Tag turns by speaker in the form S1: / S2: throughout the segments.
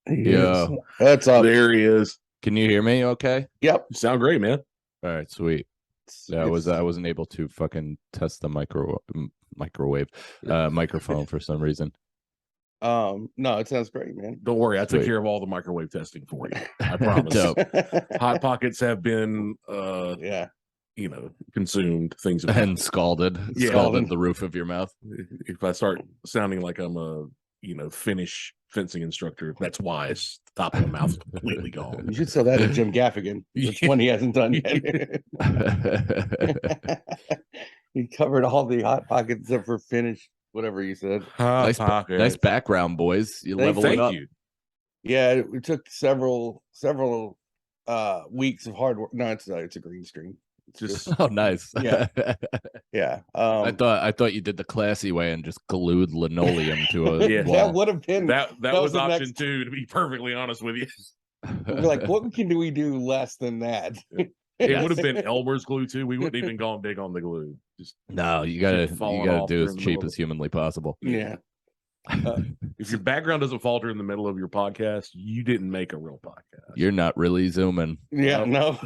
S1: Yes.
S2: Yo,
S3: That's up.
S1: There he is.
S2: can you hear me okay?
S3: Yep.
S1: You sound great, man.
S2: All right, sweet. Yeah, I wasn't able to fucking test the microwave microphone for some reason.
S3: No, it sounds great, man.
S1: Don't worry, I took
S2: Sweet.
S1: care of all the microwave testing for you. I promise.
S2: Dope.
S1: Hot Pockets have been
S3: Yeah.
S1: consumed. Things have
S2: And
S1: happened.
S2: scalded
S3: Scalded.
S2: the roof of your mouth.
S1: If I start sounding like I'm a Finnish fencing instructor, that's why it's the top of the mouth is completely gone.
S3: You should sell that to Jim Gaffigan. That's one he hasn't done yet. He covered all the hot pockets except for finish, whatever you said.
S2: Nice background, boys. You level it
S1: Thank
S2: up.
S1: you.
S3: Yeah, it took several weeks of hard work. No, it's a green screen.
S1: Just
S2: Oh, nice.
S3: Yeah. Yeah.
S2: I thought you did the classy way and just glued linoleum to a
S1: Yeah.
S3: that
S2: wall.
S3: would have been
S1: that was
S3: the
S1: option
S3: next-
S1: 2, to be perfectly honest with you.
S3: We're like, what can we do less than that?
S1: It would have been Elmer's glue too. We wouldn't even gone big on the glue. Just
S2: No, you gotta
S1: off
S2: do
S1: during
S2: as
S1: the
S2: cheap
S1: middle
S2: as humanly possible.
S3: Yeah.
S1: If your background doesn't falter in the middle of your podcast, you didn't make a real podcast.
S2: You're not really zooming.
S3: Yeah, no.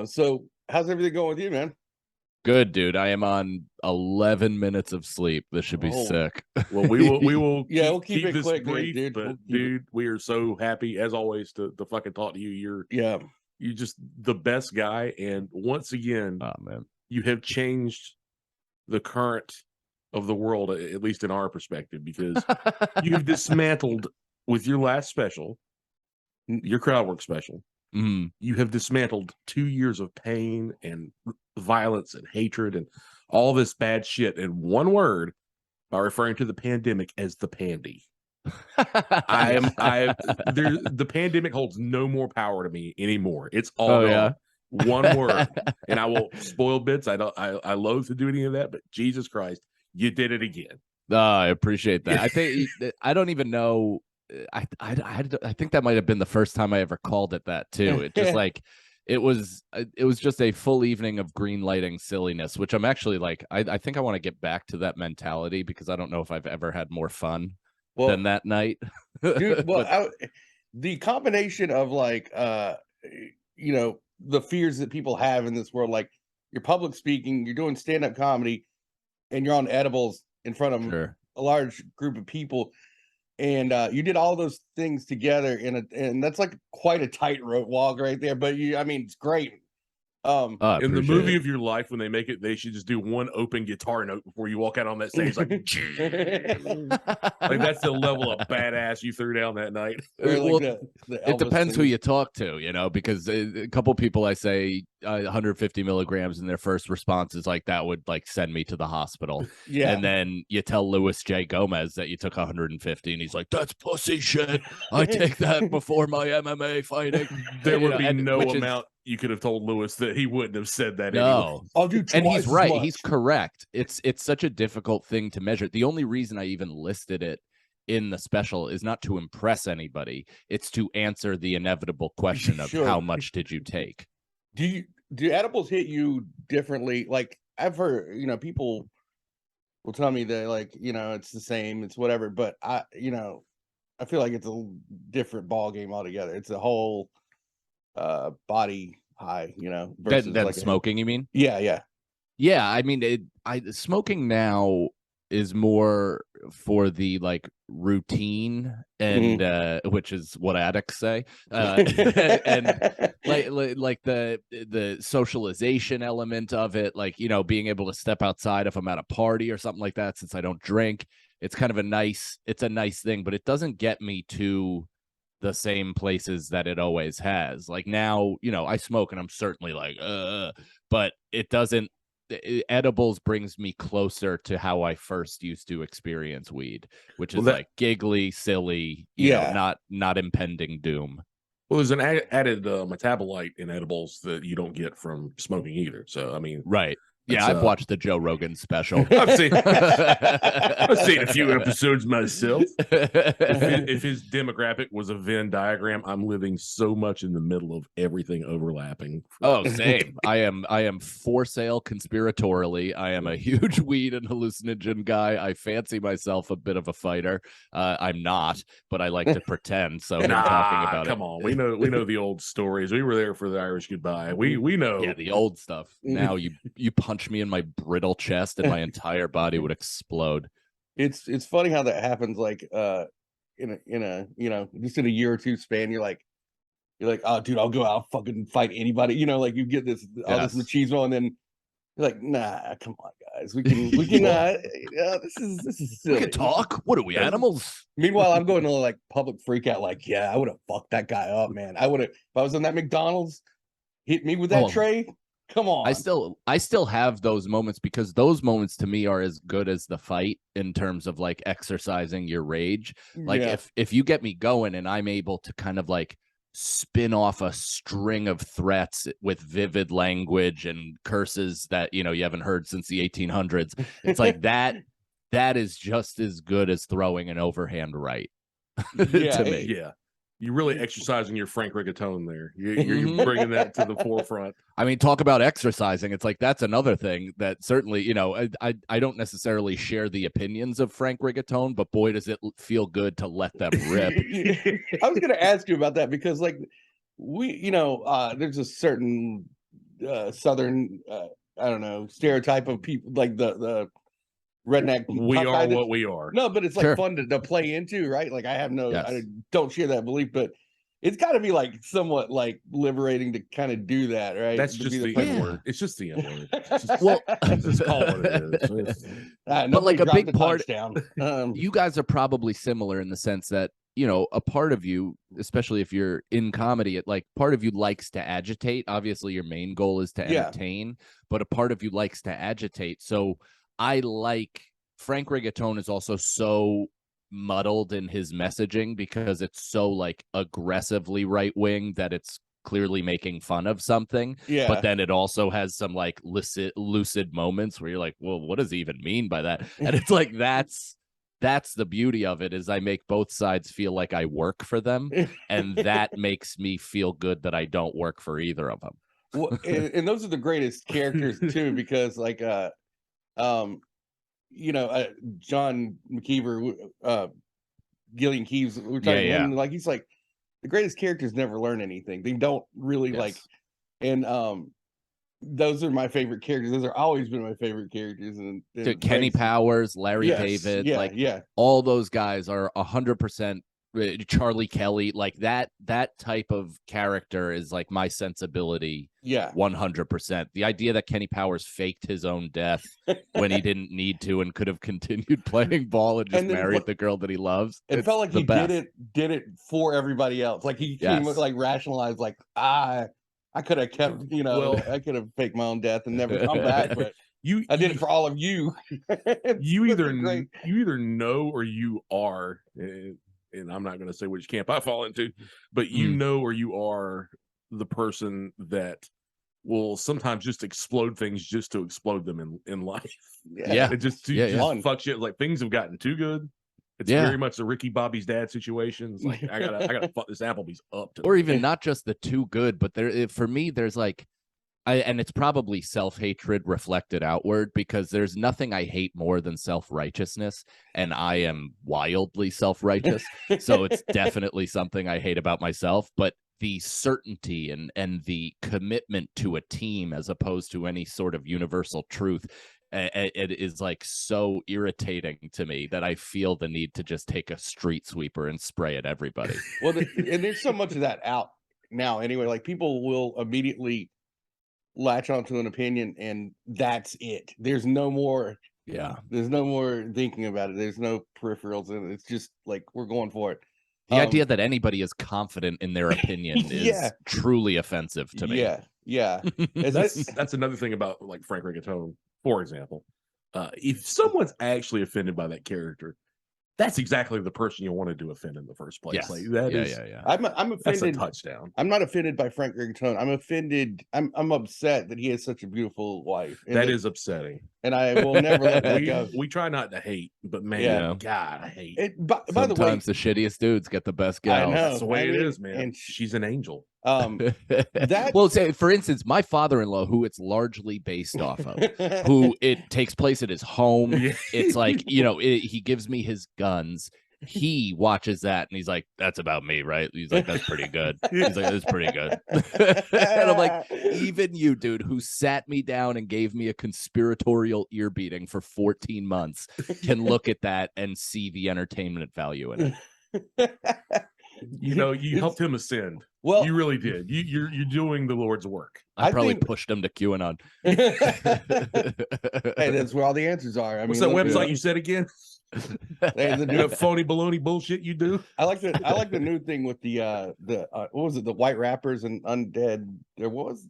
S3: So how's everything going with you, man?
S2: Good, dude. I am on 11 minutes of sleep. This should be
S3: Oh.
S2: sick.
S1: Well, we will
S3: Yeah, we'll keep it
S1: this
S3: quick,
S1: brief,
S3: dude.
S1: but
S3: We'll keep
S1: dude, we are so happy as always to fucking talk to you. You're just the best guy, and once again,
S2: Oh man,
S1: you have changed the current of the world, at least in our perspective, because you've dismantled with your last special, your crowd work special.
S2: Mhm.
S1: You have dismantled 2 years of pain and violence and hatred and all this bad shit in one word by referring to the pandemic as the pandy. The pandemic holds no more power to me anymore. It's all gone. One word. And I will spoil bits. I loathe to do any of that, but Jesus Christ, you did it again.
S2: I appreciate that. I think I don't even know. I think that might have been the first time I ever called it that too. It just like it was just a full evening of green lighting silliness, which I'm actually like I think I want to get back to that mentality because I don't know if I've ever had more fun than that night.
S3: Dude, well, the combination of like the fears that people have in this world, like you're public speaking, you're doing stand-up comedy, and you're on edibles in front of a large group of people. And you did all those things together and that's like quite a tightrope walk right there. But it's great.
S1: In the movie of your life, when they make it, they should just do one open guitar note before you walk out on that stage. Like, like that's the level of badass you threw down that night.
S2: Well, it depends who you talk to, because a couple people I say 150 milligrams and their first response is like, that would like send me to the hospital.
S3: Yeah.
S2: And then you tell Louis J. Gomez that you took 150 and he's like, that's pussy shit. I take that before my MMA fighting.
S1: There would be no amount you could have told Louis that he wouldn't have said that.
S2: No,
S1: anyway.
S3: I'll do
S2: and he's right. He's correct. It's such a difficult thing to measure. The only reason I even listed it in the special is not to impress anybody. It's to answer the inevitable question of how much did you take?
S3: Do edibles hit you differently? Like I've heard, people will tell me that like, it's the same, it's whatever, but I feel like it's a different ball game altogether. It's a whole body high, versus
S2: than
S3: like
S2: smoking, you mean?
S3: Yeah.
S2: I mean, smoking now is more for the like routine and which is what addicts say, and like the socialization element of it, like being able to step outside if I'm at a party or something like that. Since I don't drink, it's kind of a nice thing, but it doesn't get me to the same places that it always has. Like now, I smoke and I'm certainly like, but it doesn't. Edibles brings me closer to how I first used to experience weed, which is like giggly, silly, you know, not impending doom.
S1: Well, there's an added metabolite in edibles that you don't get from smoking either. So, I mean,
S2: right. Yeah, I've watched the Joe Rogan special.
S1: I've seen a few episodes myself. If his demographic was a Venn diagram, I'm living so much in the middle of everything overlapping.
S2: Oh, same. I am for sale conspiratorially. I am a huge weed and hallucinogen guy. I fancy myself a bit of a fighter. I'm not, but I like to pretend. So him talking about
S1: come on, we know the old stories. We were there for the Irish goodbye. We know.
S2: Yeah, the old stuff. Now you punch me in my brittle chest and my entire body would explode.
S3: It's funny how that happens, like in a just in a year or two span. You're like, oh dude, I'll go out fucking fight anybody, like you get this all this machismo, and then you're like, nah, come on guys, we can this is silly.
S2: We can talk. What are we, animals?
S3: Meanwhile, I'm going to like public freak out, like, yeah, I would have fucked that guy up, man. I would have, if I was in that McDonald's, hit me with that tray. Come on. I still have those moments, because those moments to me are as good as the fight in terms of like exercising your rage. Like if you get me going and I'm able to kind of like spin off a string of threats with vivid language and curses that, you haven't heard since the 1800s. It's like that is just as good as throwing an overhand right to me.
S1: Yeah. You're really exercising your Frank Rigatone there. You're bringing that to the forefront.
S2: I mean, talk about exercising. It's like that's another thing that certainly, I don't necessarily share the opinions of Frank Rigatone, but boy, does it feel good to let them rip.
S3: I was going to ask you about that, because like there's a certain Southern, I don't know, stereotype of people, like the redneck.
S1: We are what we are.
S3: No, but it's like fun to play into, right? Like I don't share that belief, but it's got to be like somewhat like liberating to kind of do that, right?
S1: That's just the N word. It's just the N word. Just call it what it is.
S2: But like a big part, you guys are probably similar in the sense that, a part of you, especially if you're in comedy, part of you likes to agitate. Obviously, your main goal is to entertain, but a part of you likes to agitate. So I like Frank Rigatone is also so muddled in his messaging, because it's so like aggressively right wing that it's clearly making fun of something. Yeah. But then it also has some like lucid moments where you're like, well, what does he even mean by that? And it's like that's the beauty of it, is I make both sides feel like I work for them, and that makes me feel good that I don't work for either of them.
S3: Well, and those are the greatest characters too, because like John McKeever, Gillian Keeves, we're talking about, like he's like the greatest characters never learn anything. They don't really like, and those are my favorite characters. Those are always been my favorite characters. And
S2: Kenny Powers, Larry David, all those guys are 100%. Charlie Kelly, like that type of character is like my sensibility. 100%. The idea that Kenny Powers faked his own death when he didn't need to and could have continued playing ball and just married the girl that he loves.
S3: It felt like he did it for everybody else. Like he came with like rationalized, like I could have kept, I could have faked my own death and never come back, but I did it for all of you.
S1: You either know or you are. And I'm not going to say which camp I fall into, but you know, or you are the person that will sometimes just explode things just to explode them in life. It just fuck shit. Like things have gotten too good. It's very much the Ricky Bobby's dad situation. It's like I gotta fuck this Applebee's up.
S2: Or even not just the too good, but for me, there's like, and it's probably self-hatred reflected outward, because there's nothing I hate more than self-righteousness, and I am wildly self-righteous. So it's definitely something I hate about myself. But the certainty and the commitment to a team as opposed to any sort of universal truth, it is like so irritating to me that I feel the need to just take a street sweeper and spray at everybody.
S3: Well, and there's so much of that out now anyway. Like people will immediately latch onto an opinion and that's it. There's no more thinking about it. There's no peripherals, and it's just like we're going for it.
S2: The idea that anybody is confident in their opinion is truly offensive to me.
S1: That's another thing about like Frank Rigatone, for example. If someone's actually offended by that character, that's exactly the person you wanted to offend in the first place.
S2: Yes.
S1: Like that is.
S3: I'm
S1: That's a
S3: offended.
S1: touchdown.
S3: I'm not offended by Frank Rigatone. I'm offended. I'm upset that he has such a beautiful wife.
S1: That is upsetting.
S3: And I will never let that go.
S1: We try not to hate, but man,
S2: Yeah.
S1: God, I hate.
S3: By the way,
S2: Sometimes the shittiest dudes get the best
S3: I
S2: gals.
S3: know.
S1: That's the way it
S3: mean,
S1: is, man.
S3: and
S1: She's an angel.
S3: That
S2: well, say for instance, my father-in-law, who it's largely based off of, who it takes place at his home.
S1: Yeah.
S2: It's like, you know, he gives me his guns. He watches that and he's like, "That's about me, right?" He's like, "That's pretty good." He's like, "That's pretty good." And I'm like, even you, dude, who sat me down and gave me a conspiratorial ear beating for 14 months, can look at that and see the entertainment value in it.
S1: You know, you helped him ascend.
S3: Well,
S1: you really did. You're doing the Lord's work.
S2: I probably
S3: think...
S2: pushed him to QAnon.
S3: Hey, that's where all the answers are.
S1: What's that website you said again?
S3: Hey,
S1: You know, phony baloney bullshit you do.
S3: I like the new thing with the what was it, the white rappers and undead. There was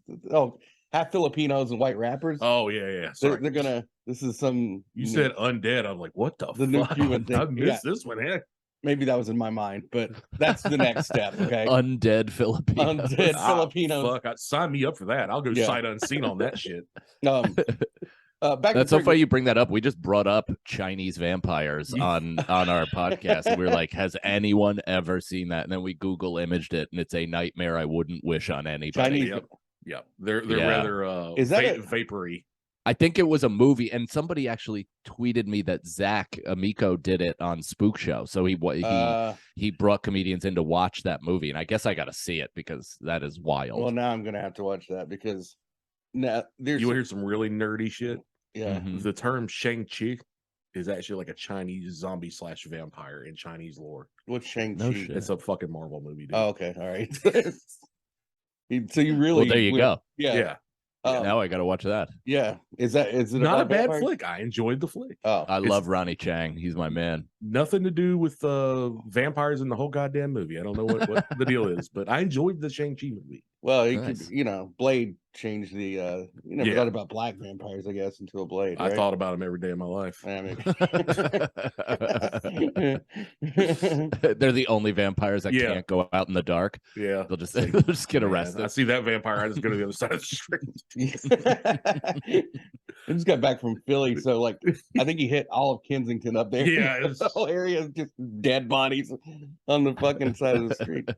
S3: half Filipinos and white rappers.
S1: Oh yeah.
S3: They're gonna. This is some.
S1: You said undead. I'm like, what the
S3: new
S1: fuck?
S3: Cuban thing.
S1: I missed this one. Eh?
S3: Maybe that was in my mind, but that's the next step. Okay,
S2: Undead Filipinos.
S3: Undead Filipinos.
S1: Fuck, sign me up for that. I'll go sight unseen on that shit.
S3: Back
S2: That's so funny you bring that up. We just brought up Chinese vampires on our podcast, and we were like, "Has anyone ever seen that?" And then we Google imaged it, and it's a nightmare I wouldn't wish on anybody.
S3: Chinese.
S1: Yep. They're rather
S3: is that
S1: vapory.
S2: I think it was a movie, and somebody actually tweeted me that Zach Amico did it on Spook Show. So he brought comedians in to watch that movie, and I guess I got to see it because that is wild.
S3: Well, now I'm gonna have to watch that because now there's
S1: You want to hear some really nerdy shit?
S3: Yeah.
S2: Mhm.
S1: The term Shang-Chi is actually like a Chinese zombie / vampire in Chinese lore.
S3: What's Shang-Chi?
S2: No shit.
S1: It's a fucking Marvel movie, dude.
S3: Oh, okay, all right. So you really?
S2: Well, there you go.
S3: Yeah.
S2: Now I got to watch that.
S3: Yeah. Is it
S1: Not a
S3: about
S1: bad
S3: vampires?
S1: flick? I enjoyed the flick.
S3: Oh,
S2: I love Ronnie Chang. He's my man.
S1: Nothing to do with vampires in the whole goddamn movie. I don't know what the deal is, but I enjoyed the Shang-Chi movie.
S3: well, it
S2: Nice.
S3: could, Blade changed the. You never thought about black vampires, I guess, until Blade. Right?
S1: I thought about them every day of my life.
S3: I mean...
S2: They're the only vampires that
S1: Yeah.
S2: can't go out in the dark.
S1: Yeah.
S2: They'll just get
S1: Man,
S2: arrested.
S1: I see that vampire. I just go to the other side of the street.
S3: I just got back from Philly, so like I think he hit all of Kensington up there.
S1: Yeah, it's...
S3: the whole area is just dead bodies on the fucking side of the street.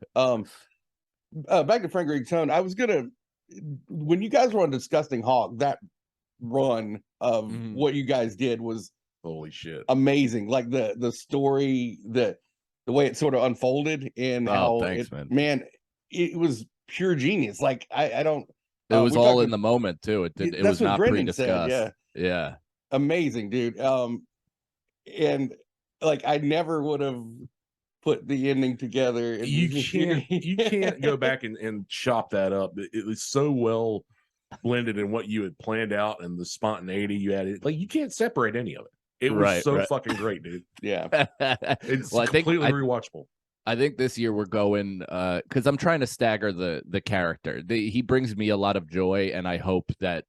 S3: Back to Frank Rigatone. I was gonna, when you guys were on Disgusting Hawk, that run of what you guys did was
S1: holy shit
S3: amazing. Like the story, the way it sort of unfolded, and how
S2: thanks,
S3: man, it was pure genius. Like I don't.
S2: It was all in the moment too. It was not pre-discussed.
S3: Said,
S2: yeah.
S3: Amazing, dude. And like I never would have put the ending together.
S1: You can't go back and chop that up. It was so well blended in what you had planned out and the spontaneity you added. Like you can't separate any of it. It was fucking great, dude.
S3: Yeah.
S1: It's completely rewatchable.
S2: I think this year we're going because I'm trying to stagger the character. He brings me a lot of joy, and I hope that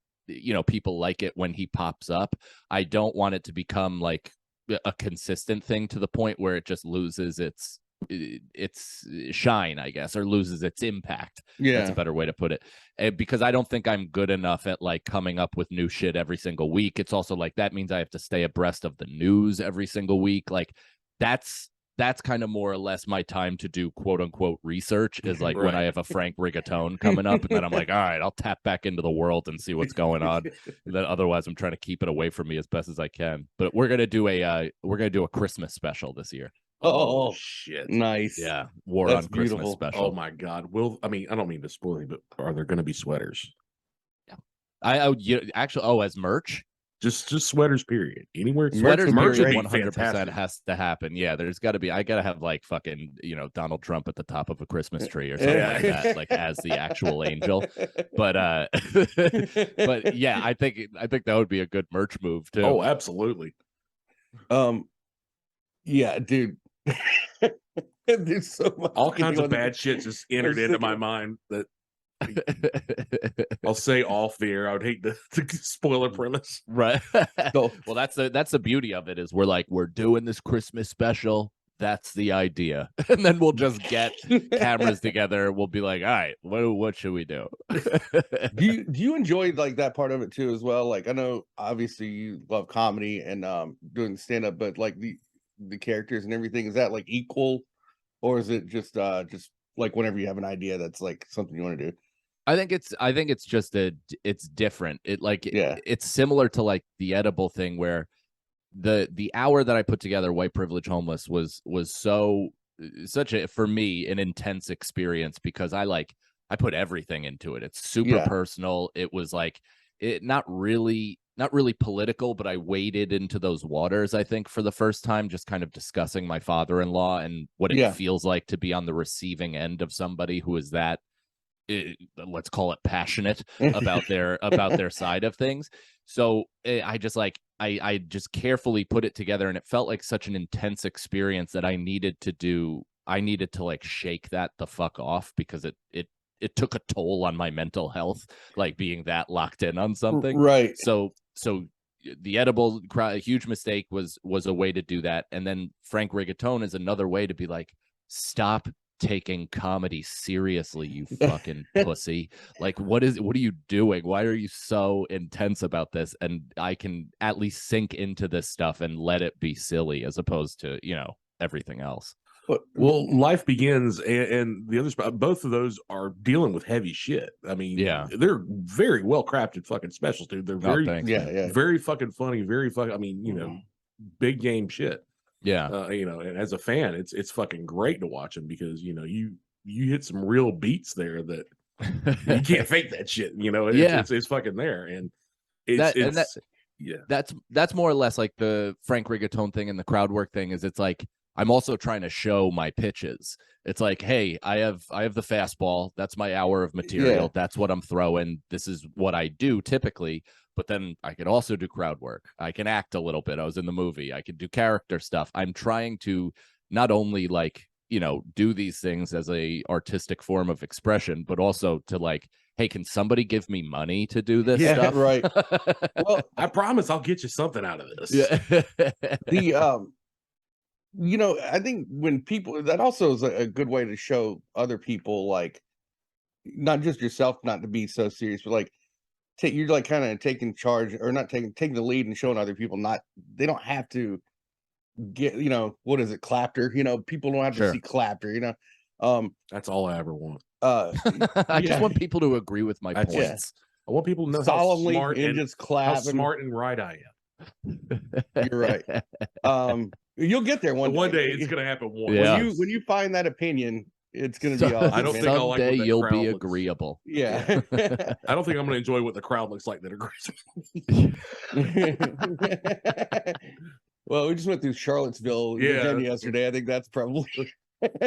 S2: people like it when he pops up. I don't want it to become like a consistent thing to the point where it just loses its shine, I guess, or loses its impact.
S3: Yeah,
S2: that's a better way to put it. Because I don't think I'm good enough at like coming up with new shit every single week. It's also like that means I have to stay abreast of the news every single week. Like that's kind of more or less my time to do quote unquote research is like when I have a Frank Rigatone coming up, and then I'm like, all right, I'll tap back into the world and see what's going on. And then otherwise I'm trying to keep it away from me as best as I can. But we're gonna do a Christmas special this year.
S3: Oh
S1: shit!
S3: Nice.
S2: Yeah, War on Christmas special.
S1: Oh my god! I don't mean to spoil you, but are there going to be sweaters?
S2: Yeah, actually, as merch.
S1: Just sweaters, period. Anywhere
S2: sweaters,
S1: merch
S2: period, 100% has to happen. Yeah, there's got to be. I got to have like fucking Donald Trump at the top of a Christmas tree or something like that, like as the actual angel. But but yeah, I think that would be a good merch move too.
S1: Oh, absolutely.
S3: Yeah, dude. There's so much.
S1: All kinds of bad shit just entered into my mind that I'll say off the air. I would hate to spoil a premise.
S2: Right.
S3: So-
S2: Well, that's the beauty of it is we're doing this Christmas special. That's the idea. And then we'll just get cameras together. We'll be like, all right, what should we do?
S3: do you enjoy like that part of it too as well? Like I know obviously you love comedy and doing stand up, but like the characters and everything, is that like equal, or is it just like whenever you have an idea that's like something you want to do?
S2: I think it's just it's different.
S3: Yeah.
S2: It's similar to like the edible thing where the hour that I put together, White Privilege Homeless, was such a, for me, an intense experience because I put everything into it. It's super personal. It was like not really political, but I waded into those waters, I think, for the first time, just kind of discussing my father-in-law and what it feels like to be on the receiving end of somebody who is that, let's call it, passionate about their side of things. So I just carefully put it together, and it felt like such an intense experience that I needed to like shake that the fuck off, because it took a toll on my mental health, like being that locked in on something.
S3: Right.
S2: So the edible crowd, a huge mistake, was a way to do that. And then Frank Rigatone is another way to be like, stop taking comedy seriously, you fucking pussy. Like, what are you doing? Why are you so intense about this? And I can at least sink into this stuff and let it be silly, as opposed to, everything else.
S1: Well, Life Begins and the other spot, both of those are dealing with heavy shit. I mean, they're very well crafted fucking specials, dude. They're very, very fucking funny, very fucking, I mean, big game shit.
S2: Yeah.
S1: And as a fan, it's fucking great to watch them, because you hit some real beats there that you can't fake that shit. It's fucking there, and
S2: that's more or less like the Frank Rigatone thing and the crowd work thing. Is it's like, I'm also trying to show my pitches. It's like, hey, I have the fastball. That's my hour of material.
S3: Yeah.
S2: That's what I'm throwing. This is what I do typically. But then I could also do crowd work. I can act a little bit. I was in the movie. I can do character stuff. I'm trying to not only do these things as a artistic form of expression, but also to like, hey, can somebody give me money to do this stuff?
S3: Right. Well,
S1: I promise I'll get you something out of this.
S2: Yeah.
S3: I think when people, that also is a good way to show other people, like, not just yourself, not to be so serious, but like, you're like kind of taking charge, or not taking the lead and showing other people they don't have to get, what is it, clapter? People don't have to see clapter,
S1: That's all I ever want.
S2: I just want people to agree with my points.
S1: Yeah. I want people to know
S3: solemnly
S1: how smart
S3: and just clap,
S1: how smart and right I am.
S3: You're right. You'll get there one
S1: day. It's gonna happen one.
S2: Yeah.
S3: When you find that opinion, it's gonna be awesome.
S1: I don't think I'll like
S2: someday
S1: what
S2: you'll be
S1: looks.
S2: agreeable.
S3: Yeah.
S1: I don't think I'm gonna enjoy what the crowd looks like that agrees.
S3: Well, we just went through Charlottesville, Virginia yesterday. I think that's probably.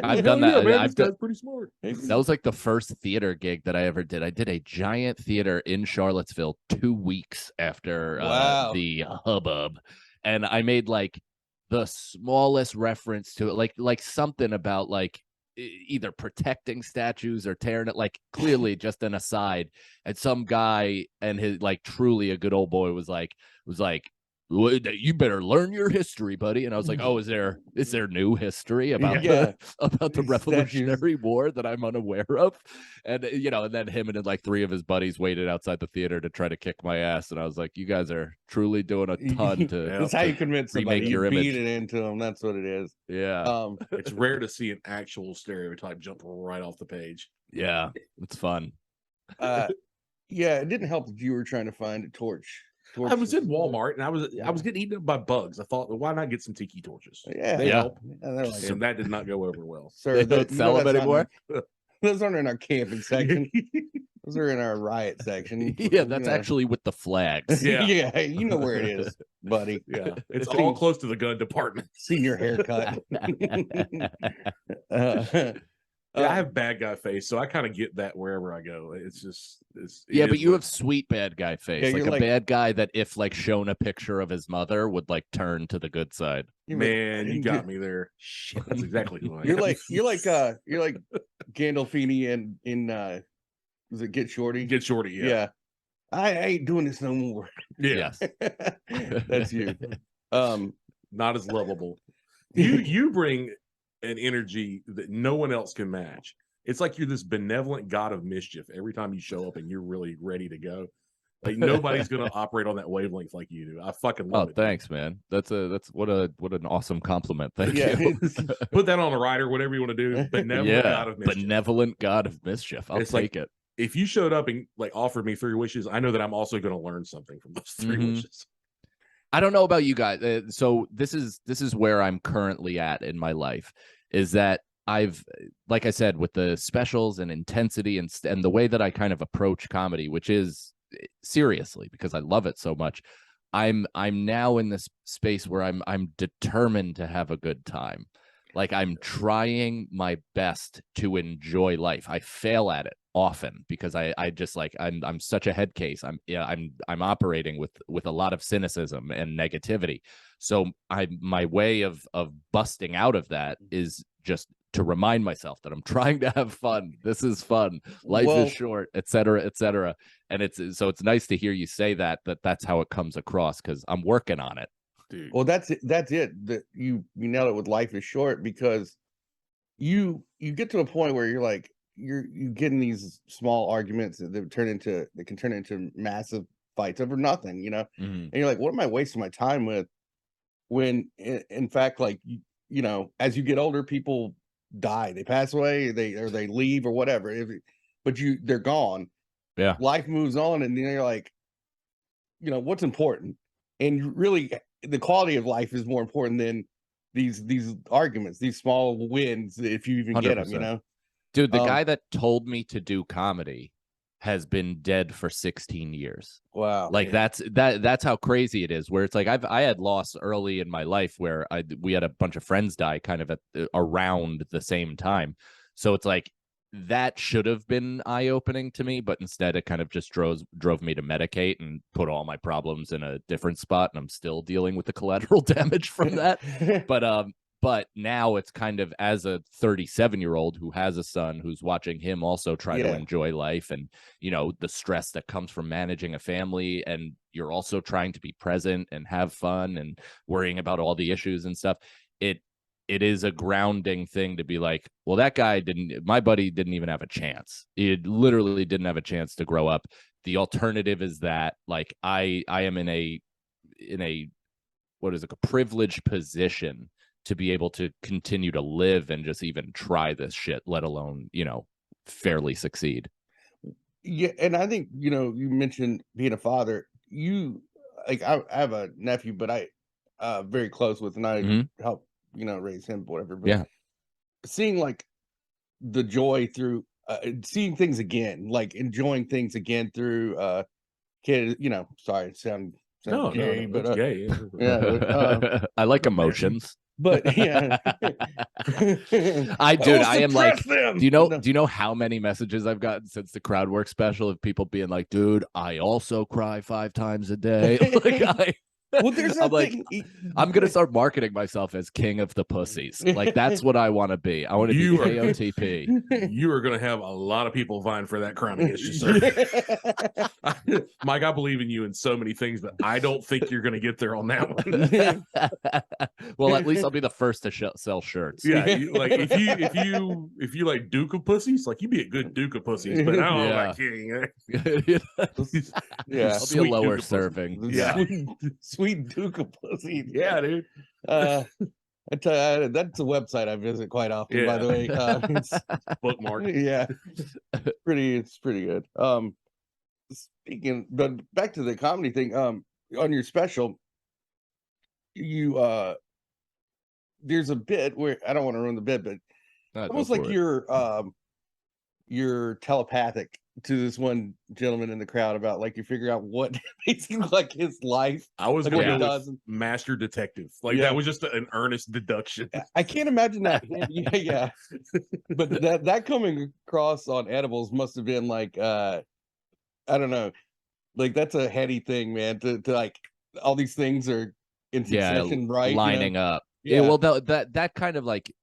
S2: I've done that.
S1: Man, this guy's pretty smart.
S2: That was like the first theater gig that I ever did. I did a giant theater in Charlottesville 2 weeks after the hubbub, and I made like the smallest reference to it, like something about like either protecting statues or tearing it, like clearly just an aside. And some guy, and his like truly a good old boy, was like, well, you better learn your history, buddy. And I was like, oh, is there new history about about the Revolutionary War that I'm unaware of? And and then him and like 3 of his buddies waited outside the theater to try to kick my ass. And I was like, you guys are truly doing a ton to
S3: that's how you convince somebody.
S2: remake your
S3: you
S2: image.
S3: beat it into them. That's what it is.
S2: Yeah.
S1: It's rare to see an actual stereotype jump right off the page.
S2: Yeah, it's fun.
S3: Yeah, it didn't help that you were trying to find a torch.
S1: I was in Walmart and I was getting eaten up by bugs. I thought, well, why not get some tiki torches?
S3: Yeah,
S1: they help.
S3: And
S1: that did not go over well.
S3: Sir,
S2: they don't sell them anymore.
S3: Those aren't in our camping section. Those are in our riot section.
S2: Yeah, that's actually with the flags.
S1: Yeah,
S3: yeah, you know where it is, buddy.
S1: Yeah, it's all close to the gun department.
S3: Senior haircut.
S1: I have bad guy face, so I kind of get that wherever I go.
S2: But you have sweet bad guy face, like a bad guy that if like shown a picture of his mother would like turn to the good side.
S1: Man, you got me there. Shit, that's exactly who I am.
S3: You're like Gandalf Feeney in Is it Get Shorty?
S1: Get Shorty.
S3: Yeah. I ain't doing this no more.
S1: Yeah.
S2: Yes.
S3: That's you.
S1: Not as lovable. You bring an energy that no one else can match. It's like you're this benevolent god of mischief every time you show up and you're really ready to go. Like nobody's gonna operate on that wavelength like you do. I fucking love it.
S2: Thanks, man. That's what an awesome compliment. Thank you.
S1: Put that on a rider, whatever you want to do. Benevolent god of mischief.
S2: Benevolent god of mischief. I'll take it.
S1: If you showed up and like offered me 3 wishes, I know that I'm also going to learn something from those 3 wishes.
S2: I don't know about you guys. So this is where I'm currently at in my life, is that I've, like I said, with the specials and intensity and the way that I kind of approach comedy, which is seriously because I love it so much. I'm now in this space where I'm determined to have a good time. Like I'm trying my best to enjoy life. I fail at it often because I just like I'm such a head case. I'm operating with a lot of cynicism and negativity. So my way of busting out of that is just to remind myself that I'm trying to have fun. This is fun. Life is short, et cetera, et cetera. And it's nice to hear you say that's how it comes across because I'm working on it.
S1: Dude.
S3: Well, that's it. That you nailed it with life is short because you get to a point where you're like you get in these small arguments that can turn into massive fights over nothing, you know. And you're like, what am I wasting my time with? When in fact, like you know, as you get older, people die, they pass away, they leave or whatever. But they're gone.
S2: Yeah,
S3: life moves on, and then you're like, you know, what's important, and really the quality of life is more important than these arguments, these small wins, if you even 100%. Get them, you know.
S2: Dude, the guy that told me to do comedy has been dead for 16 years.
S3: Wow.
S2: Like that's how crazy it is, where it's like I had loss early in my life where we had a bunch of friends die kind of around the same time. So it's like that should have been eye-opening to me, but instead it kind of just drove me to medicate and put all my problems in a different spot, and I'm still dealing with the collateral damage from that. But now it's kind of, as a 37-year-old who has a son who's watching him also try to enjoy life, and you know the stress that comes from managing a family, and you're also trying to be present and have fun and worrying about all the issues and stuff. It is a grounding thing to be like, well, my buddy didn't even have a chance. It literally didn't have a chance to grow up. The alternative is that like I am in a what is it, a privileged position to be able to continue to live and just even try this shit, let alone, you know, fairly succeed.
S3: Yeah. And I think, you know, you mentioned being a father, I have a nephew, but I very close with, and I help, you know, raise him, whatever. But seeing like the joy through seeing things again, like enjoying things again through kid, you know, sorry, sound gay, but
S1: gay.
S2: I like emotions.
S3: But yeah,
S2: I am like, them. Do you know how many messages I've gotten since the crowd work special of people being like, dude, I also cry 5 times a day.
S3: Well, there's
S2: I'm like, I'm gonna start marketing myself as king of the pussies. Like that's what I want to be. I want to be KOTP.
S1: You are gonna have a lot of people vying for that crown against you, sir. Mike, I believe in you in so many things, but I don't think you're gonna get there on that
S2: one. Well, at least I'll be the first to sell shirts.
S1: Yeah, like if you like Duke of pussies, like you'd be a good Duke of pussies, but I don't know about king.
S3: Yeah,
S2: I'll be a lower serving.
S1: Yeah.
S3: Sweet Duke of pussy.
S1: Yeah, dude.
S3: I tell you, that's a website I visit quite often, by the way. It's
S1: bookmark.
S3: Yeah. It's pretty good. Speaking, but back to the comedy thing, on your special, you there's a bit where I don't want to ruin the bit, but almost like you're telepathic to this one gentleman in the crowd about like you figure out what basically like his life.
S1: I was going to go with master detective. Like that was just an earnest deduction.
S3: I can't imagine that. Yeah. But that coming across on edibles must have been like I don't know. Like that's a heady thing, man. To like all these things are in succession, right?
S2: Lining up. Yeah. Well, that kind of like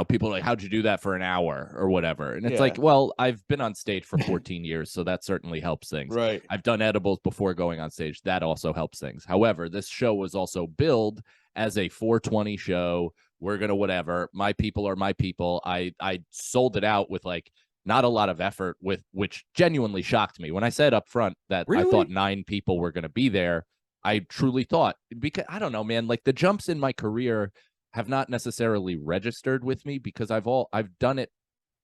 S2: people are like, how'd you do that for an hour or whatever? And it's like, well, I've been on stage for 14 years, so that certainly helps things.
S3: Right.
S2: I've done edibles before going on stage. That also helps things. However, this show was also billed as a 420 show. We're going to whatever. My people are my people. I sold it out with like not a lot of effort, which genuinely shocked me. When I said up front that I thought 9 people were going to be there, I truly thought, because I don't know, man, like the jumps in my career have not necessarily registered with me because I've done it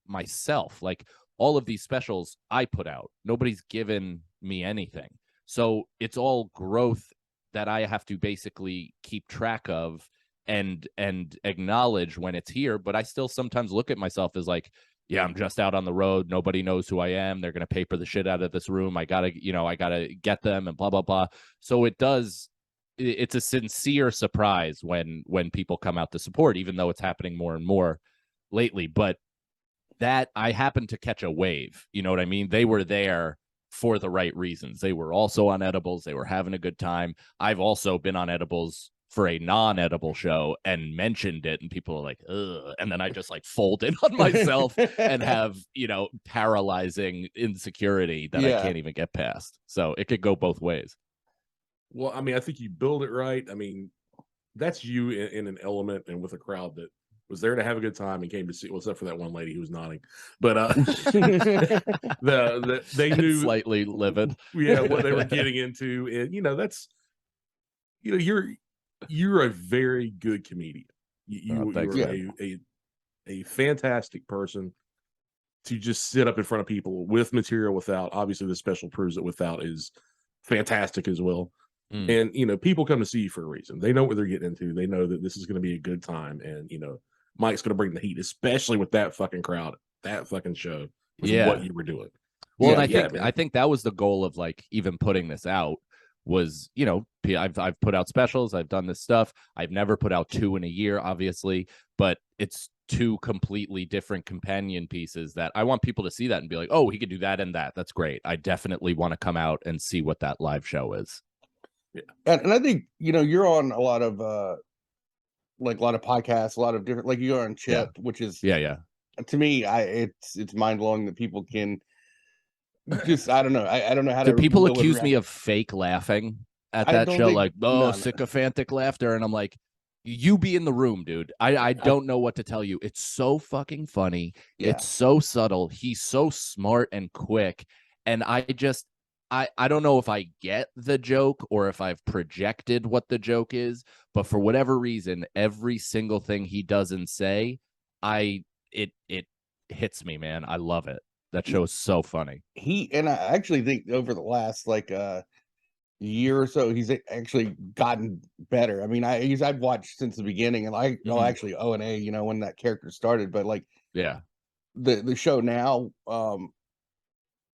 S2: myself. Like all of these specials I put out, nobody's given me anything. So it's all growth that I have to basically keep track of and acknowledge when it's here. But I still sometimes look at myself as like, yeah, I'm just out on the road. Nobody knows who I am. They're going to paper the shit out of this room. I gotta get them and blah, blah, blah. So it's a sincere surprise when people come out to support, even though it's happening more and more lately. But that I happened to catch a wave. You know what I mean? They were there for the right reasons. They were also on edibles. They were having a good time. I've also been on edibles for a non-edible show and mentioned it, and people are like, ugh. And then I just like fold in on myself and have, paralyzing insecurity that I can't even get past. So it could go both ways.
S1: Well, I mean, I think you build it right. I mean, that's you in an element and with a crowd that was there to have a good time and came to see, well, except for that one lady who was nodding, but they knew
S2: slightly livid.
S1: Yeah, what they were getting into. And that's, you're a very good comedian. You're a fantastic person to just sit up in front of people with material. Without, obviously the special proves that without is fantastic as well. And people come to see you for a reason. They know what they're getting into. They know that this is going to be a good time, and Mike's going to bring the heat, especially with that fucking crowd, that fucking show, what you were doing.
S2: Well, and I think that was the goal of like even putting this out was, I've put out specials, I've done this stuff. I've never put out 2 in a year, obviously, but it's 2 completely different companion pieces that I want people to see that and be like, oh, he could do that and that. That's great. I definitely want to come out and see what that live show is.
S3: Yeah. And I think, you're on a lot of podcasts, a lot of different, like you're on Chip, which is, to me, it's mind blowing that people can just, I don't know. I don't know how to.
S2: Do people accuse me of fake laughing at that show? Like, sycophantic laughter. And I'm like, you be in the room, dude. I don't know what to tell you. It's so fucking funny. Yeah. It's so subtle. He's so smart and quick. And I don't know if I get the joke or if I've projected what the joke is, but for whatever reason, every single thing he doesn't say, it hits me, man. I love it. That show is so funny.
S3: And I actually think over the last year or so, he's actually gotten better. I mean, I've watched since the beginning, and actually O&A, when that character started, but the show now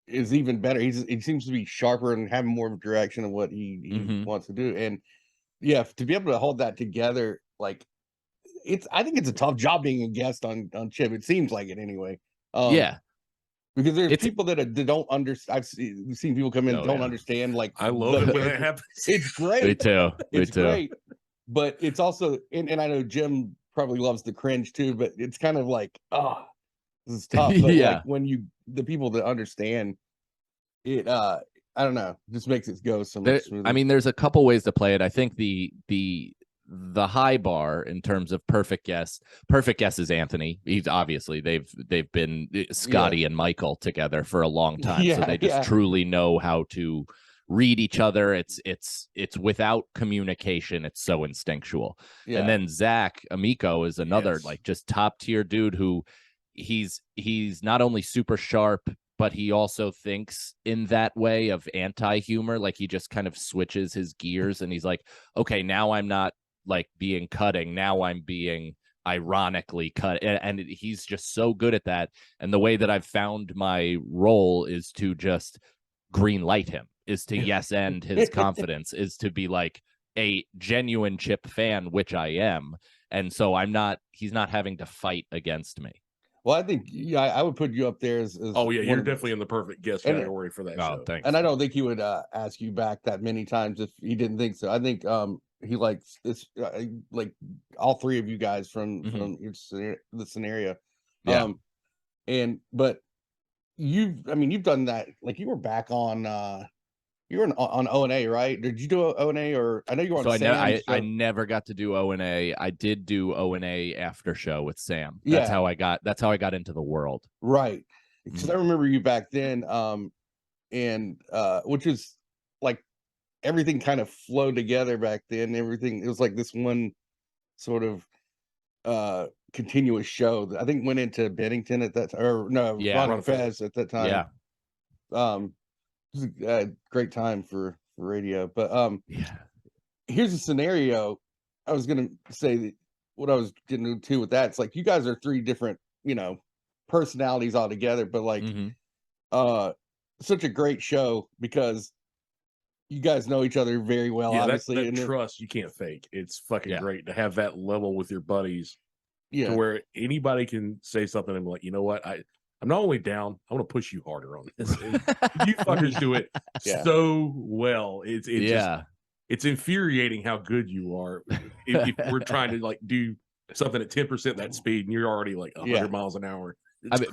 S3: is even better. He seems to be sharper and having more of a direction of what he wants to do. And to be able to hold that together, I think it's a tough job being a guest on Chip. It seems like it anyway. Because there's people that don't understand. I've seen people come in and don't understand. Like,
S1: I love it when that happens.
S3: It's great.
S2: Me too.
S3: It's great. But it's also, and I know Jim probably loves the cringe too, but it's kind of like, this is tough. But when the people that understand it, I don't know, just makes it go so much smoother.
S2: I mean, there's a couple ways to play it. I think the high bar in terms of perfect guess is Anthony. He's obviously they've been Scotty and Michael together for a long time, so they just truly know how to read each other. It's without communication. It's so instinctual. And then Zach Amico is another like just top tier dude who he's not only super sharp, but he also thinks in that way of anti-humor. Like he just kind of switches his gears and he's like, okay, now I'm not like being cutting, now I'm being ironically cut, and he's just so good at that. And the way that I've found my role is to just green light him, is to yes and his confidence, is to be like a genuine Chip fan, which I am, and so he's not having to fight against me.
S3: Well, I think I would put you up there as
S1: you're definitely in the perfect guest category for that show.
S2: Thanks.
S3: And I don't think he would ask you back that many times if he didn't think so. I think he likes this, like all three of you guys from the scenario.
S2: Yeah.
S3: But you've done that. Like you were back on you were on O&A, right? Did you do O&A, or I know you were on
S2: So
S3: Sam's
S2: I
S3: show.
S2: never got to do O&A. I did do O&A after show with Sam.
S3: Yeah.
S2: That's how I got into the world.
S3: Right. Because I remember you back then, and which is like everything kind of flowed together back then. Everything, it was like this one sort of continuous show that I think went into Bennington at that time, or no,
S2: Yeah.
S3: Ron Fez at that time.
S2: Yeah.
S3: It was a great time for radio. But
S2: Yeah.
S3: here's a scenario. I was gonna say that what I was getting into with that. It's like you guys are three different, personalities altogether, but like such a great show because you guys know each other very well,
S1: Yeah,
S3: obviously.
S1: that trust you can't fake. It's fucking
S2: Yeah.
S1: great to have that level with your buddies,
S3: Yeah.
S1: to where anybody can say something and be like, you know what, I'm not only down, I want to push you harder on this. You fuckers do it so well. It's just, it's infuriating how good you are. If we're trying to like do something at 10% that speed and you're already like 100 miles an hour.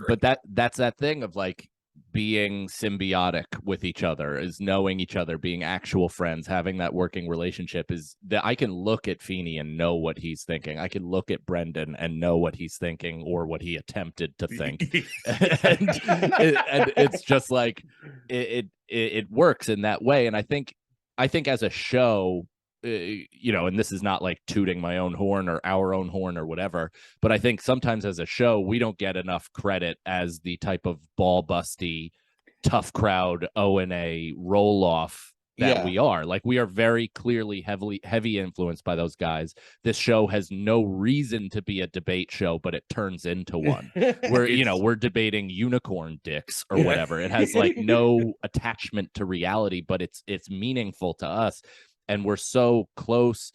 S2: But that's that thing of like being symbiotic with each other, is knowing each other, being actual friends, having that working relationship, is that I can look at Feeney and know what he's thinking. I can look at Brendan and know what he's thinking or what he attempted to think. and it's just like it works in that way. And I think as a show, and this is not like tooting my own horn or our own horn or whatever, but I think sometimes as a show, we don't get enough credit as the type of ball busty, tough crowd O&A roll off that we are. Like, we are very clearly heavy influenced by those guys. This show has no reason to be a debate show, but it turns into one. We're debating unicorn dicks or whatever. It has like no attachment to reality, but it's meaningful to us. And we're so close,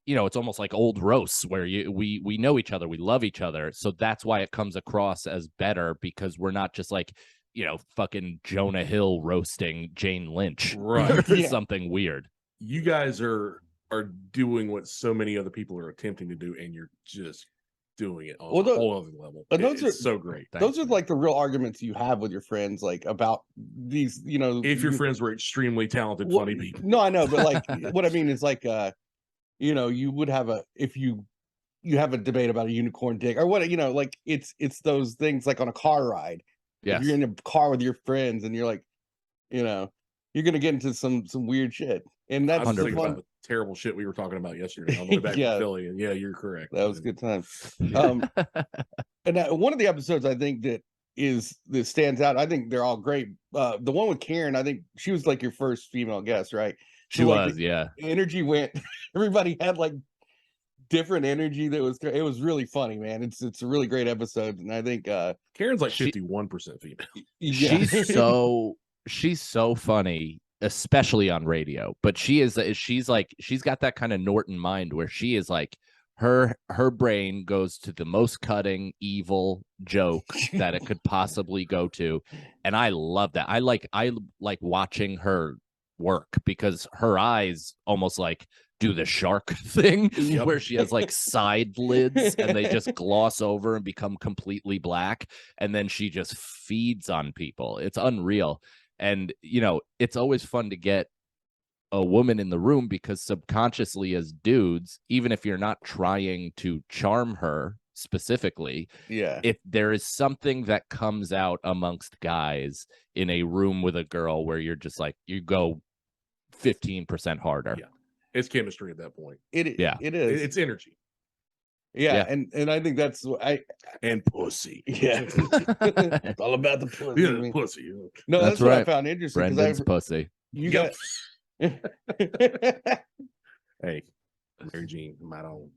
S2: it's almost like old roasts where we know each other, we love each other. So that's why it comes across as better, because we're not just like, fucking Jonah Hill roasting Jane Lynch, right? Or something weird.
S1: You guys are doing what so many other people are attempting to do, and you're just doing it on a whole other level. And those are so great.
S3: Those are like the real arguments you have with your friends, like about these,
S1: if your friends were extremely talented, funny people.
S3: No, I know, but like what I mean is like you would have if you have a debate about a unicorn dick or what, like it's those things like on a car ride. If you're in a car with your friends and you're like, you're gonna get into some weird shit. And that's
S1: the fun. The terrible shit we were talking about yesterday on the way back to Philly. And you're correct.
S3: That was a good time. And one of the episodes I think that stands out, I think they're all great. The one with Karen, I think she was like your first female guest, right?
S2: She was, the
S3: energy went, everybody had like different energy. It was really funny, man. It's a really great episode. And I think
S1: Karen's like 51% female.
S2: She's so funny, especially on radio, but she's got that kind of Norton mind where she is like, her brain goes to the most cutting evil joke that it could possibly go to, and I love that. I like watching her work because her eyes almost like do the shark thing where she has like side lids and they just gloss over and become completely black, and then she just feeds on people. It's unreal. And it's always fun to get a woman in the room, because subconsciously as dudes, even if you're not trying to charm her specifically, if there is something that comes out amongst guys in a room with a girl where you're just like, you go 15% harder.
S1: It's chemistry at that point.
S3: It is.
S1: It's energy.
S3: And I think that's
S1: and pussy.
S3: It's all about the pussy.
S1: Yeah, the pussy.
S3: No, that's what I found interesting.
S2: Brendan's pussy.
S3: You got.
S1: Hey, Mary Jean, my own.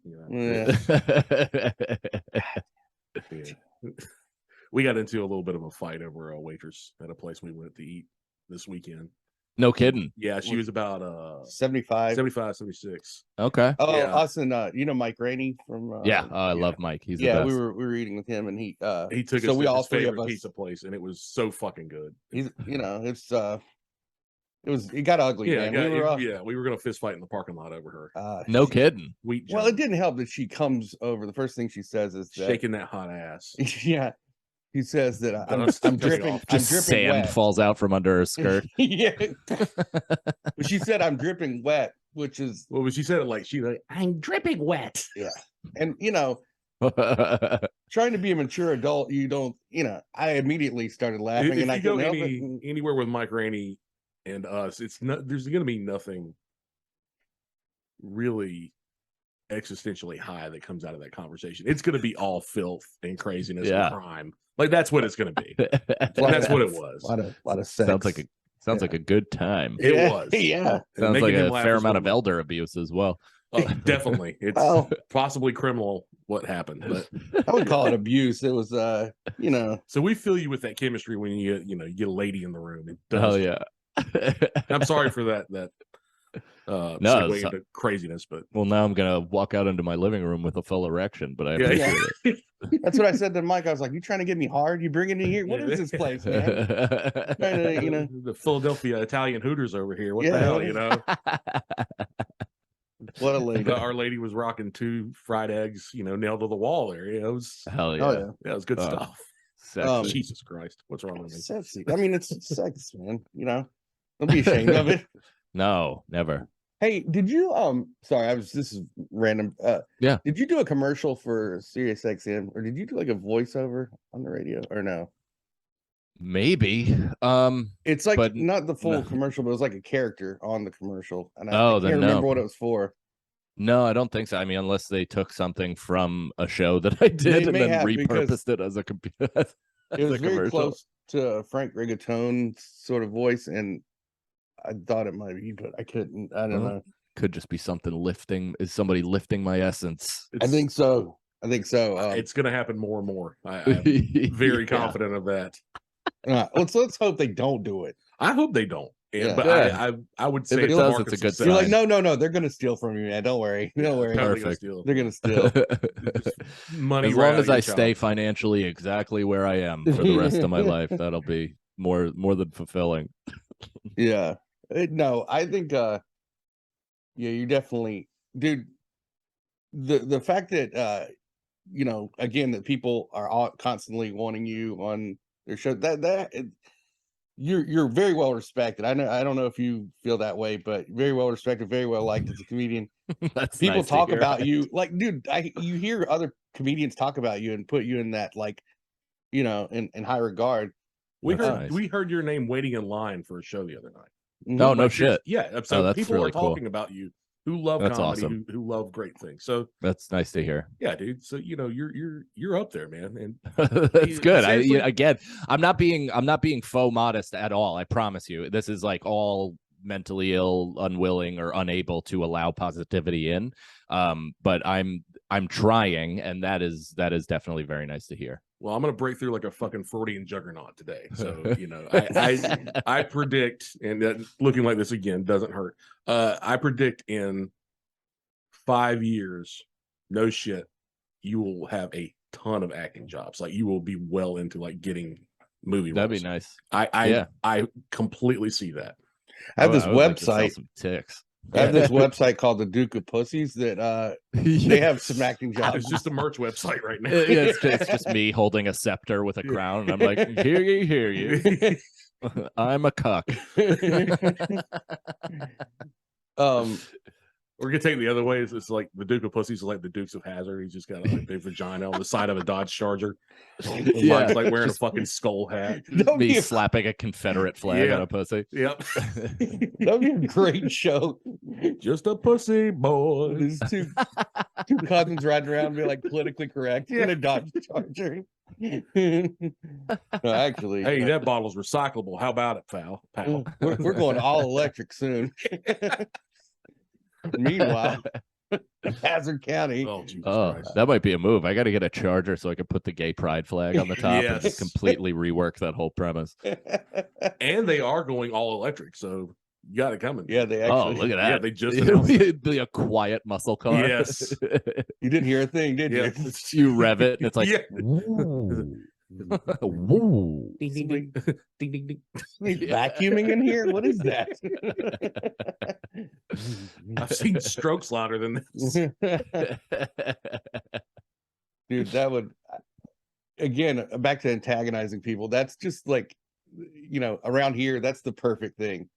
S1: We got into a little bit of a fight over a waitress at a place we went to eat this weekend.
S2: No kidding.
S1: Yeah, she was about
S3: 75,
S1: 76.
S2: Okay.
S3: Oh, us and Mike Rainey from
S2: I love Mike. He's the best.
S3: we were eating with him, and he
S1: took us to his favorite pizza place, and it was so fucking good.
S3: He's it's It got ugly, man.
S1: We were gonna fist fight in the parking lot over her.
S2: No kidding.
S3: Well, it didn't help that she comes over. The first thing she says is
S1: shaking that hot ass.
S3: Yeah. He says that I'm dripping.
S2: Just sand
S3: wet.
S2: falls out from under her skirt.
S3: Yeah. She said I'm dripping wet, which is
S1: she said it like I'm dripping wet.
S3: Yeah. And trying to be a mature adult, you don't, I immediately started laughing.
S1: If
S3: and I
S1: go
S3: couldn't help it.
S1: anywhere with Mike Rainey and us, there's gonna be nothing really existentially high that comes out of that conversation. It's going to be all filth and craziness and crime. Like that's what it's going to be. That's what it was.
S3: A lot of sex.
S2: Sounds like a good time.
S1: It was.
S3: Yeah.
S2: Sounds like a fair amount of elder abuse as well.
S1: Definitely. It's possibly criminal what happened, but
S3: I would call it abuse. It was
S1: So we feel you with that chemistry when you get a lady in the room.
S2: Oh yeah.
S1: I'm sorry for that. Into craziness, but
S2: now I'm gonna walk out into my living room with a full erection, but I appreciate it.
S3: That's what I said to Mike. I was like, "You trying to get me hard? You bringing it here? What is this place, man?
S1: The Philadelphia Italian Hooters over here. What the hell,
S3: What a lady!
S1: Our lady was rocking 2 fried eggs, nailed to the wall there. It was
S2: hell yeah.
S3: Oh, yeah.
S1: Yeah, it was good stuff. Jesus Christ, what's wrong with me?
S3: Sexy. I mean, it's sex, man. Don't be ashamed of it.
S2: No, never.
S3: Hey, did you sorry, this is random.
S2: Yeah.
S3: Did you do a commercial for Sirius XM or did you do like a voiceover on the radio or no?
S2: Maybe.
S3: It's like not the full commercial, but it was like a character on the commercial. And I can't remember what it was for.
S2: No, I don't think so. I mean, unless they took something from a show that I did and then repurposed it as a computer.
S3: It was very close to Frank Rigatone's sort of voice, and I thought it might be, but I couldn't. I don't know.
S2: Could just be something lifting. Is somebody lifting my essence?
S3: I think so.
S1: It's going to happen more and more. I'm very confident of that.
S3: Let's hope they don't do it.
S1: I hope they don't. But I would say
S2: if it does, it's a good sign.
S3: You're like, no, they're going to steal from you, man. Don't worry.
S2: Perfect.
S3: They're going to steal.
S1: Money.
S2: As long as I stay financially exactly where I am for the rest of my life, that'll be more than fulfilling.
S3: Yeah. No, I think you definitely, dude, the fact that again, that people are all constantly wanting you on their show, you're very well respected. I don't know if you feel that way, but very well respected, very well liked as a comedian. People nice talk about you like, dude, you hear other comedians talk about you and put you in that, like, in high regard.
S1: We heard your name waiting in line for a show the other night.
S2: No, no shit.
S1: Yeah. So
S2: that's
S1: people
S2: really
S1: are talking about you who love
S2: that's
S1: comedy,
S2: awesome.
S1: who love great things. So
S2: that's nice to hear.
S1: Yeah, dude. So you're up there, man. And
S2: that's good. I'm not being faux modest at all. I promise you. This is like all mentally ill, unwilling, or unable to allow positivity in. But I'm trying, and that is definitely very nice to hear.
S1: Well, I'm gonna break through like a fucking Freudian juggernaut today. So I predict, and looking like this again doesn't hurt. I predict in 5 years, no shit, you will have a ton of acting jobs. Like you will be well into like getting movie roles.
S2: That'd be nice.
S1: I completely see that.
S3: I have this website.
S2: Like to sell some ticks.
S3: I have this website called the Duke of Pussies that they have some acting jobs.
S1: It's just a merch website right now.
S2: It's just me holding a scepter with a crown, and I'm like, hear you. I'm a cuck.
S1: We're gonna take it the other way. It's like the Duke of Pussies is like the Dukes of Hazzard. He's just got a big vagina on the side of a Dodge Charger. Mike's like wearing a fucking skull hat.
S2: Me slapping a Confederate flag on a pussy.
S1: Yep.
S3: That'd be a great show.
S1: Just a pussy boy.
S3: These two cousins riding around and be like politically correct in a Dodge Charger. No, actually,
S1: hey, that bottle's recyclable. How about it, pal?
S3: We're going all electric soon. Meanwhile, Hazard County.
S2: Oh, that might be a move. I got to get a charger so I can put the gay pride flag on the top and just completely rework that whole premise.
S1: And they are going all electric, so you got it coming.
S3: Yeah, they actually.
S2: Oh, look at that.
S1: Yeah, they just announced
S2: it'd be a quiet muscle car.
S1: Yes.
S3: You didn't hear a thing, did you?
S2: You rev it, and it's like, Woo.
S1: Ding, ding, ding. Ding, ding, ding.
S3: Somebody's vacuuming in here. What is that?
S1: I've seen strokes louder than this.
S3: Dude, that would again back to antagonizing people. That's just like, around here, that's the perfect thing.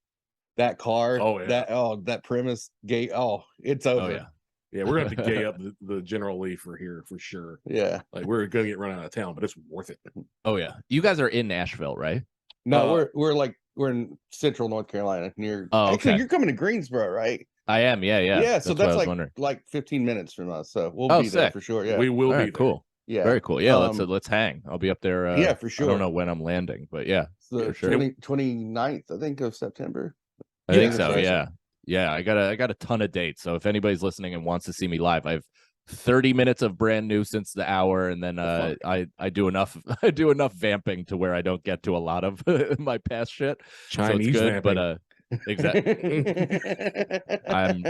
S3: That car, that premise gate. Oh, it's over.
S2: Oh yeah.
S1: Yeah, we're gonna have to gay up the General Lee for here for sure.
S3: Yeah.
S1: Like we're gonna get run out of town, but it's worth it.
S2: Oh yeah. You guys are in Nashville, right?
S3: No, we're in Central North Carolina near.
S2: Oh,
S3: Actually,
S2: okay.
S3: you're coming to Greensboro, right?
S2: I am. Yeah.
S3: Yeah. So that's
S2: what I was
S3: like 15 minutes from us. So we'll
S2: Oh,
S3: be there
S2: sick.
S3: for sure. Yeah.
S1: We will
S2: All
S1: be
S2: right,
S1: there.
S2: cool.
S3: Yeah.
S2: Very cool. Yeah, let's hang. I'll be up there.
S3: Yeah, for sure.
S2: I don't know when I'm landing, but yeah,
S3: It's the
S2: for sure.
S3: 29th, I think, of September.
S2: I think
S1: Yeah,
S2: so.
S1: that's
S2: Yeah. Yeah. I got a ton of dates. So if anybody's listening and wants to see me live, I have 30 minutes of brand new since the hour, and then I do enough vamping to where I don't get to a lot of my past shit.
S1: Chinese
S2: so it's good,
S1: vamping.
S2: but exactly.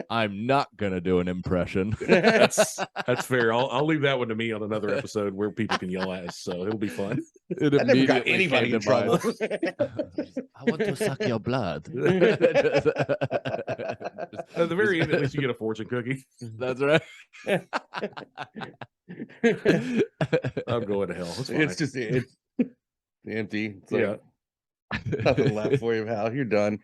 S2: I'm not gonna do an impression.
S1: That's fair. I'll leave that one to me on another episode where people can yell at us, so it'll be fun.
S2: It
S3: I never got
S2: immediately
S3: anybody
S2: came
S3: in
S2: to mind.
S3: trouble.
S2: I want to suck your blood.
S1: At the very end, at least you get a fortune cookie.
S2: That's right.
S1: I'm going to hell.
S3: It's empty. It's like,
S1: Yeah.
S3: nothing left for you, pal. You're done.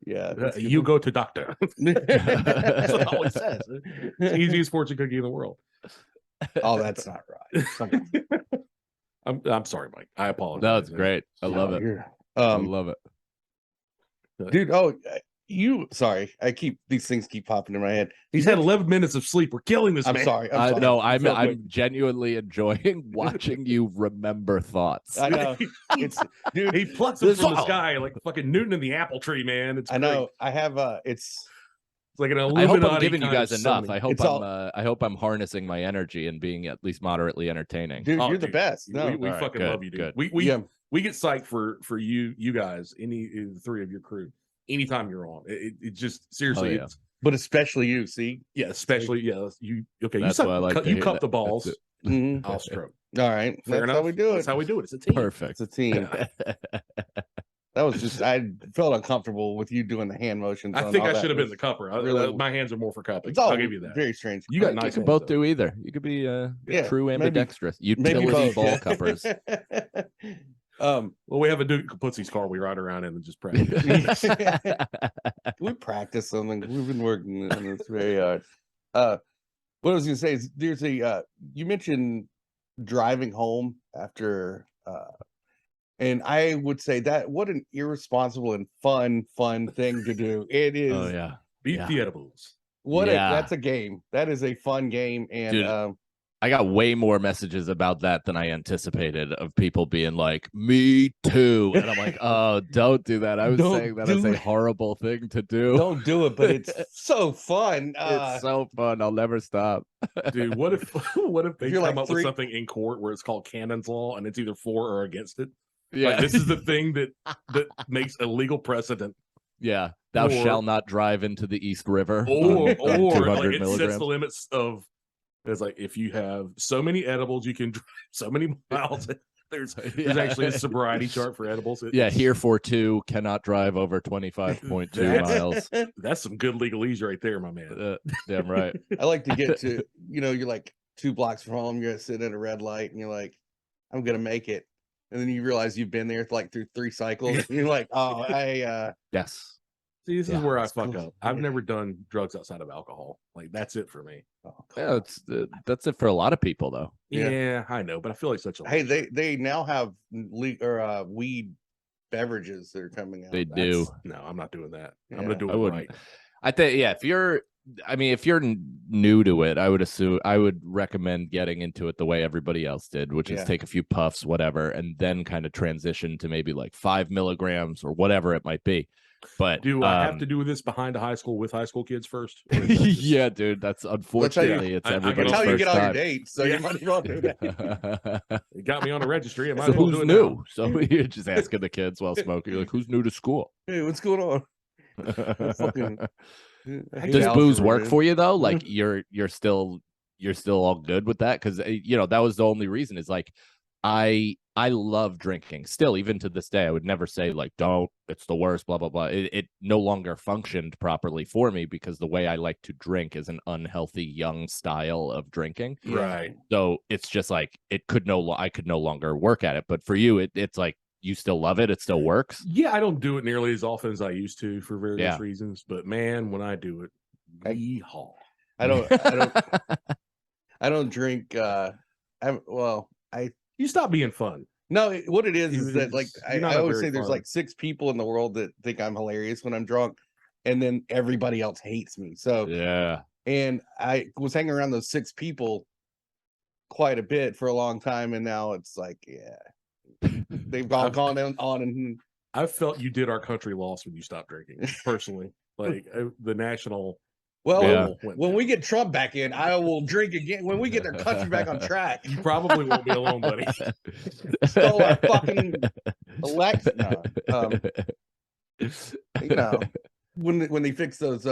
S3: Yeah.
S1: You go to doctor. That's what it always says. It's the easiest fortune cookie in the world.
S3: Oh, that's not right. Come on.
S1: I'm sorry, Mike. I apologize.
S2: No, it's great. I love it. I love it.
S3: Dude. Sorry. These things keep popping in my head.
S1: He's had 11 minutes of sleep. We're killing this
S3: I'm
S1: man.
S3: sorry.
S2: No,
S3: It's so
S2: I'm
S3: good.
S2: genuinely enjoying watching you remember thoughts.
S3: I know. It's dude.
S1: He plucks them
S2: This
S1: from the
S2: all-
S1: sky like fucking Newton in the apple tree, man. It's
S3: I know. I have
S1: It's like an
S2: I
S1: Illuminati.
S2: hope I'm giving you
S1: kind
S2: guys
S1: of
S2: enough.
S1: summoning.
S2: I hope I'm harnessing my energy and being at least moderately entertaining.
S3: dude,
S1: Oh,
S3: you're the
S1: dude.
S3: best. No.
S1: We
S2: All right,
S1: fucking
S2: good,
S1: love you, dude.
S2: good.
S1: We get psyched for you guys, the three of your crew, anytime you're on. It just seriously,
S2: yeah.
S3: But especially you, see?
S1: yeah, especially you. Okay,
S2: That's
S1: you
S2: what I like to
S1: you
S2: hear.
S1: cup the
S2: That's
S1: balls.
S2: it.
S3: Mhm.
S1: I'll stroke.
S3: All right.
S1: Fair
S3: That's
S1: enough.
S3: how we do it.
S1: That's how we do it. It's a team.
S2: Perfect.
S3: It's a team. That was just, I felt uncomfortable with you doing the hand motions.
S1: I
S3: on
S1: think
S3: all
S1: I
S3: that.
S1: should have been
S3: It
S1: the cupper.
S3: really-
S1: My hands are more for cupping.
S3: It's all
S1: I'll give you that.
S3: very strange.
S1: You got
S2: You
S1: nice
S2: can
S1: hands,
S2: both
S1: though.
S2: do either. You could be
S3: Yeah,
S2: true
S3: maybe-
S2: ambidextrous.
S3: Maybe
S2: Utility
S3: both,
S2: ball
S3: yeah.
S2: cuppers.
S1: Well, we have a dude who puts his car we ride around in and just practice.
S3: We practice something. We've been working on this very hard. What I was gonna say is there's you mentioned driving home after and I would say that what an irresponsible and fun thing to do. It is.
S2: Oh yeah.
S1: Beat
S2: Yeah.
S1: the edibles.
S3: That's a game. That is a fun game. And
S2: Dude, I got way more messages about that than I anticipated of people being like, "Me too," and I'm like, "Oh, don't do that." I was
S3: Don't
S2: saying that is
S3: do
S2: a
S3: it.
S2: horrible thing to do.
S3: don't do it, but it's so fun.
S2: It's so fun. I'll never stop.
S1: Dude, what if they
S3: You're
S1: come
S3: like
S1: up
S3: three-
S1: with something in court where it's called Cannon's Law and it's either for or against it?
S2: Yeah,
S1: Like, this is the thing that makes a legal precedent.
S2: yeah. Thou
S1: or-
S2: shalt not drive into the East River.
S1: Or
S2: on 200
S1: like it sets
S2: milligrams.
S1: the limits of it's like if you have so many edibles you can drive so many miles. There's actually a sobriety chart for edibles.
S2: Yeah, here for two cannot drive over 25.2
S1: That's-
S2: miles.
S1: That's some good legalese right there, my man.
S2: Damn right.
S3: I like to get to, you're like 2 blocks from home, you're gonna sit at a red light and you're like, I'm gonna make it. And then you realize you've been there like through 3 cycles. And you're like, oh,
S2: Yes.
S1: See, this
S2: Yeah,
S1: is where I
S3: that's
S1: fuck
S3: cool.
S1: up. I've
S3: Yeah.
S1: never done drugs outside of alcohol. Like that's it for me.
S3: oh,
S2: Yeah, that's it for a lot of people though.
S3: Yeah.
S1: Yeah, I know, but I feel like such a
S3: hey, they now have weed beverages that are coming out.
S2: They do.
S1: No, I'm not doing that. I'm
S3: Yeah.
S1: gonna do
S2: I
S1: it
S2: wouldn't.
S1: right.
S2: I think if you're new to it, I would recommend getting into it the way everybody else did, which is
S3: Yeah.
S2: take a few puffs, whatever, and then kind of transition to maybe like 5 milligrams or whatever it might be. But
S1: Do I have to do this behind a high school with high school kids first? Or is that just-
S2: yeah, dude, that's unfortunately it's
S1: I can
S2: everybody's
S3: That's how you
S2: first
S3: get all your
S2: time.
S3: dates. So
S1: Yeah.
S3: you might as well do that.
S1: It got me on the registry. I might
S2: So
S1: as well
S2: who's
S1: do it
S2: new?
S1: now.
S2: So you're just asking the kids while smoking. You're like, who's new to school?
S3: Hey, what's going on? Fucking- I hate
S2: Does booze
S3: algebra,
S2: work
S3: dude.
S2: for you though? Like you're still you're still all good with that? Because that was the only reason. Is like I love drinking still, even to this day. I would never say like don't, it's the worst, blah blah blah. It no longer functioned properly for me because the way I like to drink is an unhealthy young style of drinking.
S1: Right.
S2: So it's just like I could no longer work at it. But for you, it's like you still love it. It still works.
S1: Yeah, I don't do it nearly as often as I used to for various reasons. But man, when I do it, yeehaw.
S3: I don't drink.
S1: You stop being fun.
S3: No, what it is that like I always say there's
S1: fun.
S3: like 6 people in the world that think I'm hilarious when I'm drunk, and then everybody else hates me. So
S2: yeah,
S3: and I was hanging around those 6 people quite a bit for a long time, and now it's like, they've all gone on and
S1: I felt you did our country loss when you stopped drinking. Personally, like the national.
S3: Well, when we get Trump back in, I will drink again. When we get their country back on track,
S1: you probably won't be alone, buddy.
S3: Stole our fucking election. When they fix those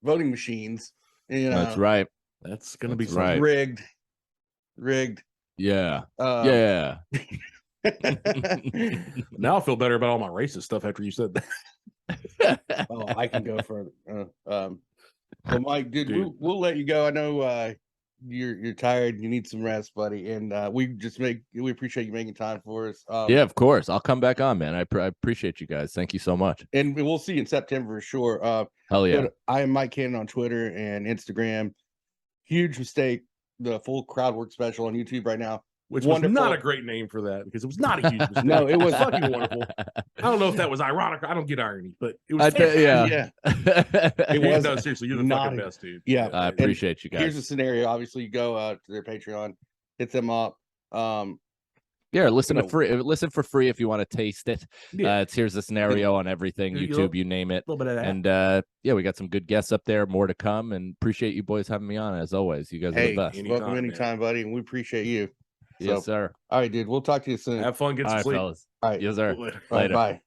S3: voting machines,
S2: that's right.
S1: That's gonna be
S2: right.
S3: rigged.
S2: Yeah.
S3: Yeah.
S1: Now I feel better about all my racist stuff after you said that.
S3: Oh, I can go further. Well, Mike, dude. We'll let you go. I know you're tired. You need some rest, buddy. And we appreciate you making time for us.
S2: Yeah, of course. I'll come back on, man. I appreciate you guys. Thank you so much.
S3: And we'll see you in September for sure.
S2: Hell yeah.
S3: I am Mike Cannon on Twitter and Instagram. Huge mistake. The full crowd work special on YouTube right now.
S1: Which was not a great name for that because it was not a huge mistake.
S3: No, it was
S1: fucking wonderful. I don't know if that was ironic. I don't get irony, but it was.
S3: Yeah.
S1: It was. No, seriously, you're the fucking best, dude.
S3: Yeah,
S2: I appreciate you guys.
S3: Here's the scenario. Obviously, you go to their Patreon, hit them up.
S2: Listen for free if you want to taste it.
S1: Yeah.
S2: Here's the scenario on everything, YouTube, you name it.
S1: A little bit of that.
S2: And we got some good guests up there, more to come, and appreciate you boys having me on as always. You guys are the best.
S3: Welcome anytime, buddy, and we appreciate you.
S2: Yes, sir.
S3: All right, dude. We'll talk to you soon.
S1: Have fun. Get some sleep.
S2: Fellas.
S3: All right.
S2: Yes, sir.
S3: Later. Bye.